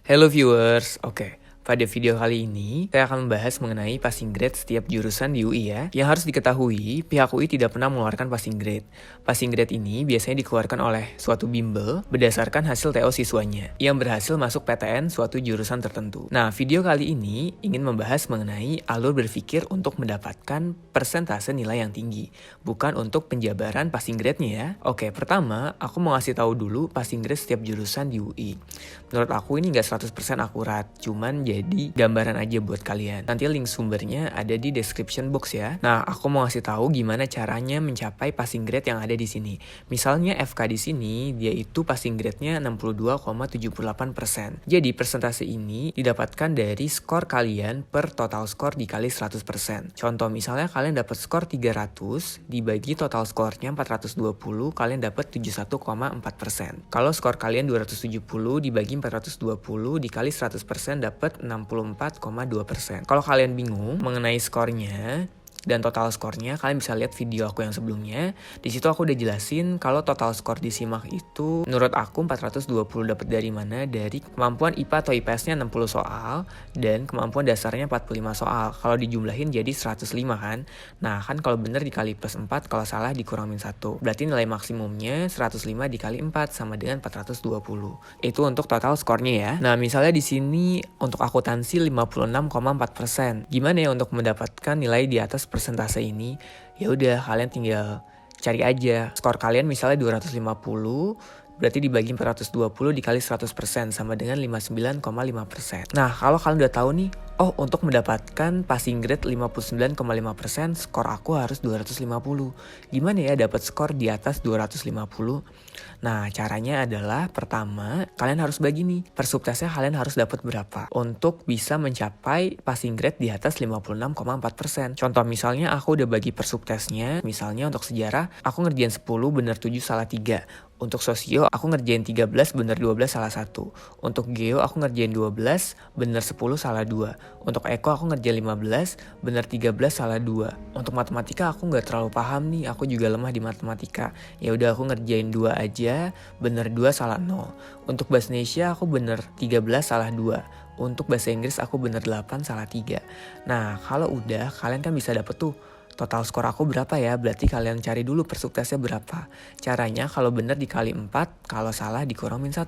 Hello viewers, pada video kali ini saya akan membahas mengenai passing grade setiap jurusan di UI ya. Yang harus diketahui, pihak UI tidak pernah mengeluarkan passing grade. Passing grade ini biasanya dikeluarkan oleh suatu bimbel berdasarkan hasil TO siswanya yang berhasil masuk PTN suatu jurusan tertentu. Nah, video kali ini ingin membahas mengenai alur berpikir untuk mendapatkan persentase nilai yang tinggi, bukan untuk penjabaran passing grade-nya ya. Pertama, aku mau ngasih tahu dulu passing grade setiap jurusan di UI. Menurut aku ini nggak 100% akurat, cuman jadi gambaran aja buat kalian. Nanti link sumbernya ada di description box ya. Nah, aku mau ngasih tahu gimana caranya mencapai passing grade yang ada di sini. Misalnya FK di sini, dia itu passing grade-nya 62,78%. Jadi persentase ini didapatkan dari skor kalian per total skor dikali 100%. Contoh misalnya kalian dapat skor 300 dibagi total skornya 420, kalian dapat 71,4%. Kalau skor kalian 270 dibagi 420 dikali 100% dapat 64,2%. Kalau kalian bingung mengenai skornya dan total skornya, kalian bisa lihat video aku yang sebelumnya. Di situ aku udah jelasin kalau total skor di SIMAK itu menurut aku 420 dapat dari mana? Dari kemampuan IPA atau IPS-nya 60 soal dan kemampuan dasarnya 45 soal. Kalau dijumlahin jadi 105 kan? Nah, kan kalau bener dikali plus 4, kalau salah dikurangin 1. Berarti nilai maksimumnya 105 dikali 4 sama dengan 420. Itu untuk total skornya ya. Nah, misalnya di sini untuk akuntansi 56,4%. Gimana ya untuk mendapatkan nilai di atas persentase ini? Ya udah, kalian tinggal cari aja skor kalian, misalnya 250 berarti dibagi 420 dikali 100% sama dengan 59,5%. Nah, kalau kalian udah tahu nih, untuk mendapatkan passing grade 59,5%, skor aku harus 250. Gimana ya dapat skor di atas 250? Nah, caranya adalah pertama, kalian harus bagi nih, per subtesnya kalian harus dapat berapa untuk bisa mencapai passing grade di atas 56,4%. Contoh misalnya aku udah bagi per subtesnya, misalnya untuk sejarah, aku ngerjain 10 bener 7 salah 3. Untuk sosio, aku ngerjain 13 bener 12 salah 1. Untuk geo, aku ngerjain 12 bener 10 salah 2. Untuk eko, aku ngerjain 15 bener 13 salah 2. Untuk matematika, aku nggak terlalu paham nih, aku juga lemah di matematika. Ya udah, aku ngerjain 2 aja, bener 2 salah 0. Untuk bahasa Indonesia, aku bener 13 salah 2. Untuk bahasa Inggris, aku bener 8 salah 3. Nah, kalau udah, kalian kan bisa dapet tuh total skor aku berapa ya? Berarti kalian cari dulu per subtesnya berapa. Caranya kalau bener dikali 4, kalau salah dikurangin 1.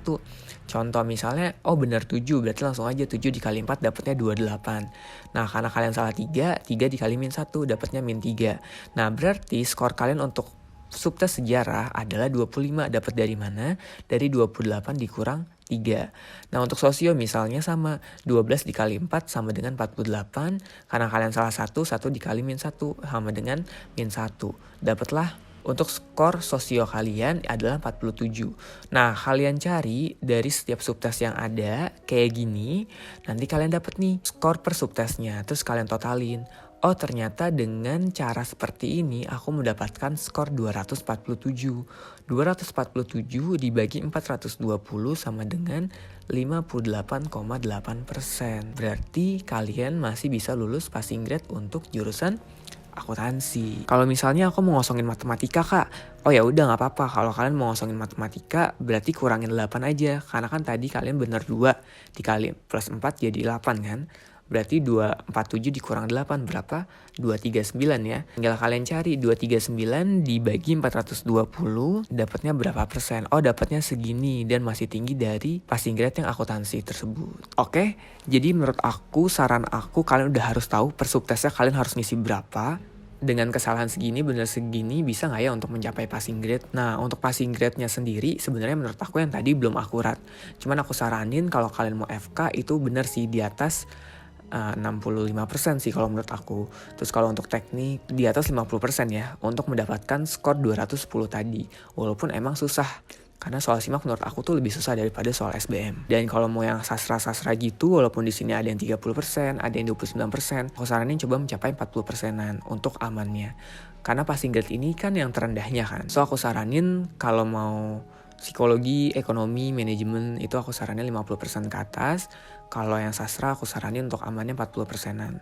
Contoh misalnya, bener 7, berarti langsung aja 7 dikali 4 dapatnya 28. Nah, karena kalian salah 3 dikali min 1 dapatnya min 3. Nah, berarti skor kalian untuk subtes sejarah adalah 25. Dapat dari mana? Dari 28 dikurang 3. Nah, untuk sosio misalnya sama, 12 dikali 4 sama dengan 48. Karena kalian salah 1 dikali min 1 sama dengan min 1. Dapatlah untuk skor sosio kalian adalah 47. Nah, kalian cari dari setiap subtes yang ada kayak gini. Nanti kalian dapat nih skor per subtesnya. Terus kalian totalin. Ternyata dengan cara seperti ini aku mendapatkan skor 247. 247 dibagi 420 sama dengan 58,8%. Berarti kalian masih bisa lulus passing grade untuk jurusan akuntansi. Kalau misalnya aku mau ngosongin matematika kak, ya udah nggak apa-apa. Kalau kalian mau ngosongin matematika berarti kurangin 8 aja, karena kan tadi kalian bener 2 dikali plus 4 jadi 8 kan. Berarti 247 dikurang 8 berapa? 239 ya. Tinggal kalian cari 239 dibagi 420 dapatnya berapa persen. Dapatnya segini dan masih tinggi dari passing grade yang akuntansi tersebut. Jadi menurut aku, saran aku, kalian udah harus tahu per subtesnya kalian harus ngisi berapa. Dengan kesalahan segini, bener segini, bisa gak ya untuk mencapai passing grade? Nah, untuk passing grade-nya sendiri sebenarnya menurut aku yang tadi belum akurat. Cuman aku saranin kalau kalian mau FK itu bener sih di atas 65% sih kalau menurut aku. Terus kalau untuk teknik di atas 50% ya untuk mendapatkan skor 210 tadi. Walaupun emang susah, karena soal SIMAK menurut aku tuh lebih susah daripada soal SBM. Dan kalau mau yang sastra-sastra gitu, walaupun di sini ada yang 30%, ada yang 29%, aku saranin coba mencapai 40%-an untuk amannya. Karena passing grade ini kan yang terendahnya kan. So aku saranin kalau mau psikologi, ekonomi, manajemen itu aku saranin 50% ke atas. Kalau yang sastra aku saranin untuk amannya 40%-an.